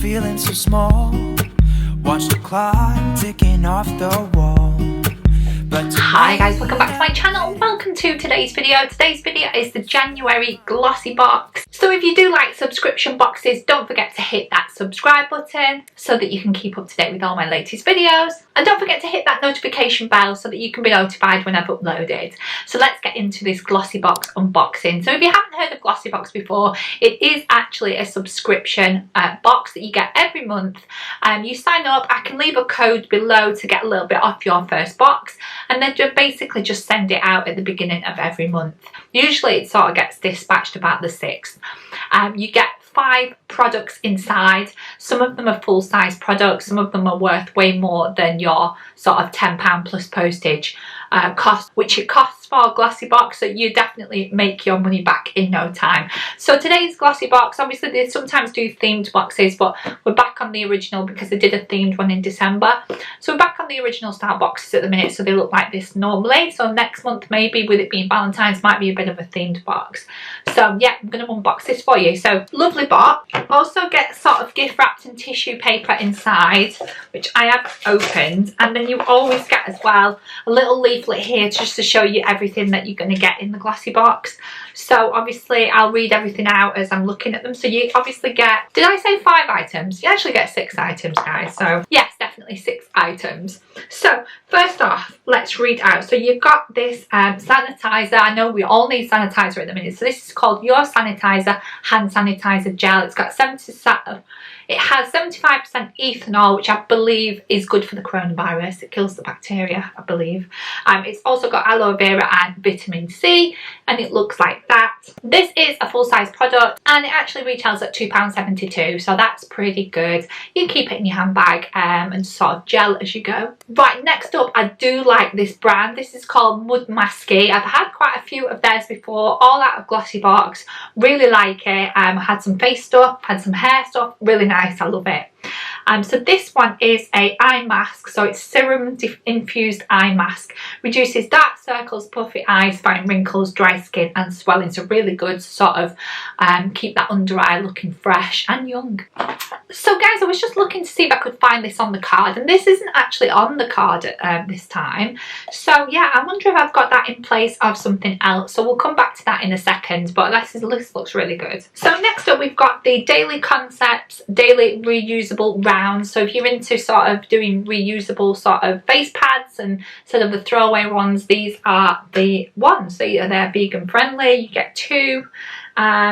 feeling so small. Watch the clock ticking off the wall. Hi guys, welcome back to my channel. Welcome to today's video. Today's video is the January glossy box. So if you do like subscription boxes, don't forget to hit that subscribe button so that you can keep up to date with all my latest videos. And don't forget to hit that notification bell so that you can be notified when I've uploaded. So let's get into this glossy box unboxing. So if you haven't heard of glossy box before, it is actually a subscription box that you get every month. You sign up, I can leave a code below to get a little bit off your first box, and then basically just send it out at the beginning of every month. Usually it sort of gets dispatched about the 6th. You get 5 products inside. Some of them are full-size products, some of them are worth way more than your sort of £10 plus postage cost, which it costs for a glossy box, so you definitely make your money back in no time. So today's glossy box, obviously they sometimes do themed boxes, but we're back on the original because they did a themed one in December. So we're back on the original style boxes at the minute, so they look like this normally. So next month, maybe with it being Valentine's, might be a bit of a themed box. So yeah, I'm going to unbox this for you. So lovely box. Also get sort of gift wrapped in tissue paper inside, which I have opened, and then you always get as well a little leaflet here just to show you everything that you're going to get in the glossy box. So obviously I'll read everything out as I'm looking at them. So you obviously get, did I say 5 items? You actually get 6 items, guys. So yes, definitely 6 items. So first off, let's read out. So you've got this sanitizer. I know we all need sanitizer at the minute. So this is called Your Sanitizer Hand Sanitizer Gel. It's got it has 75% ethanol, which I believe is good for the coronavirus. It kills the bacteria, I believe. It's also got aloe vera and vitamin C, and it looks like that. This is a full-size product, and it actually retails at £2.72, so that's pretty good. You can keep it in your handbag and sort of gel as you go. Right, next up, I do like this brand. This is called Mud Masky. I've had quite a few of theirs before, all out of glossy box. Really like it. I had some face stuff, had some hair stuff. Really nice, I love it. So this one is a eye mask, so it's serum infused eye mask. Reduces dark circles, puffy eyes, fine wrinkles, dry skin and swelling. So really good to sort of keep that under eye looking fresh and young. So guys, I was just looking to see if I could find this on the card, and this isn't actually on the card this time. So yeah, I wonder if I've got that in place of something else. So we'll come back to that in a second, but this looks really good. So next up we've got the Daily Concepts Daily Reusable Rounds. So if you're into sort of doing reusable sort of face pads and instead of the throwaway ones, these are the ones. So they're vegan friendly. You get 2,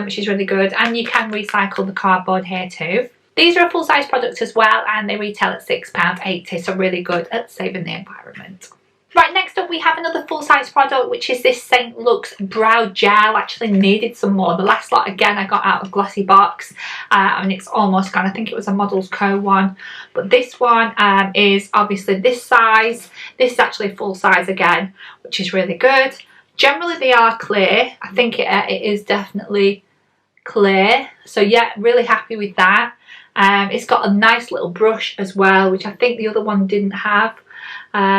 which is really good, and you can recycle the cardboard here too. These are a full-size product as well, and they retail at £6.80, so really good at saving the environment. Right, next up we have another full-size product, which is this St. Luke's Brow Gel. I actually needed some more. The last lot, again, I got out of glossy box, and it's almost gone. I think it was a Models Co. one. But this one is obviously this size. This is actually full size again, which is really good. Generally, they are clear. I think it is definitely clear. So yeah, really happy with that. It's got a nice little brush as well, which I think the other one didn't have,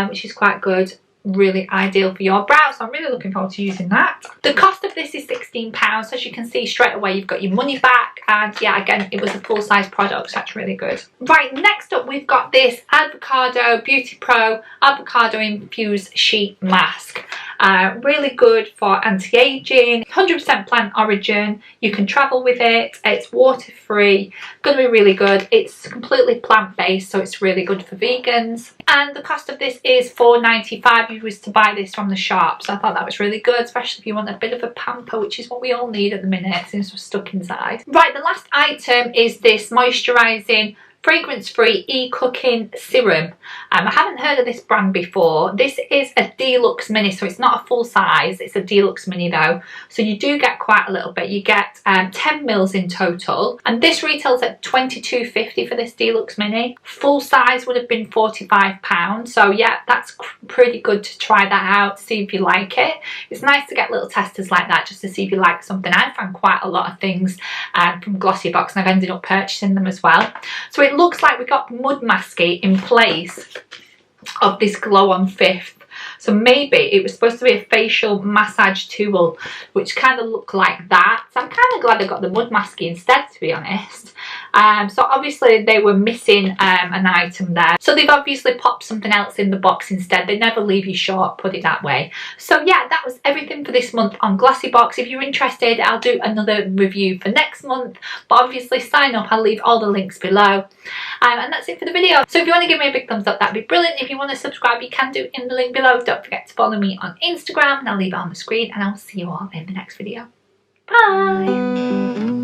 which is quite good. Really ideal for your brows, so I'm really looking forward to using that. The cost of this is £16, so as you can see straight away you've got your money back, and yeah, again it was a full-size product, so that's really good. Right, next up we've got this Avocado Beauty Pro Avocado Infused Sheet Mask. Really good for anti-aging, 100% plant origin. You can travel with it, it's water free, going to be really good. It's completely plant-based, so it's really good for vegans. And the cost of this is £4.95 if you was to buy this from the shop, so I thought that was really good, especially if you want a bit of a pamper, which is what we all need at the minute since we're stuck inside. Right, the last item is this moisturising fragrance-free e-cooking serum. I haven't heard of this brand before. This is a deluxe mini, so it's not a full size, it's a deluxe mini though, so you do get quite a little bit. You get 10 mils in total, and this retails at £22.50 for this deluxe mini. Full size would have been £45, so yeah, that's pretty good to try that out, see if you like it. It's nice to get little testers like that just to see if you like something. I found quite a lot of things from Glossy Box, and I've ended up purchasing them as well. So it looks like we got Mud Masky in place of this Glow on Fifth. So maybe it was supposed to be a facial massage tool, which kind of looked like that. So I'm kind of glad I got the Mud Masky instead, to be honest. So obviously they were missing an item there, so they've obviously popped something else in the box instead. They never leave you short, put it that way. So yeah, that was everything for this month on GLOSSYBOX. If you're interested, I'll do another review for next month, but obviously sign up. I'll leave all the links below. And that's it for the video. So if you want to give me a big thumbs up, that'd be brilliant. If you want to subscribe, you can do it in the link below. Don't forget to follow me on Instagram, and I'll leave it on the screen, and I'll see you all in the next video. Bye.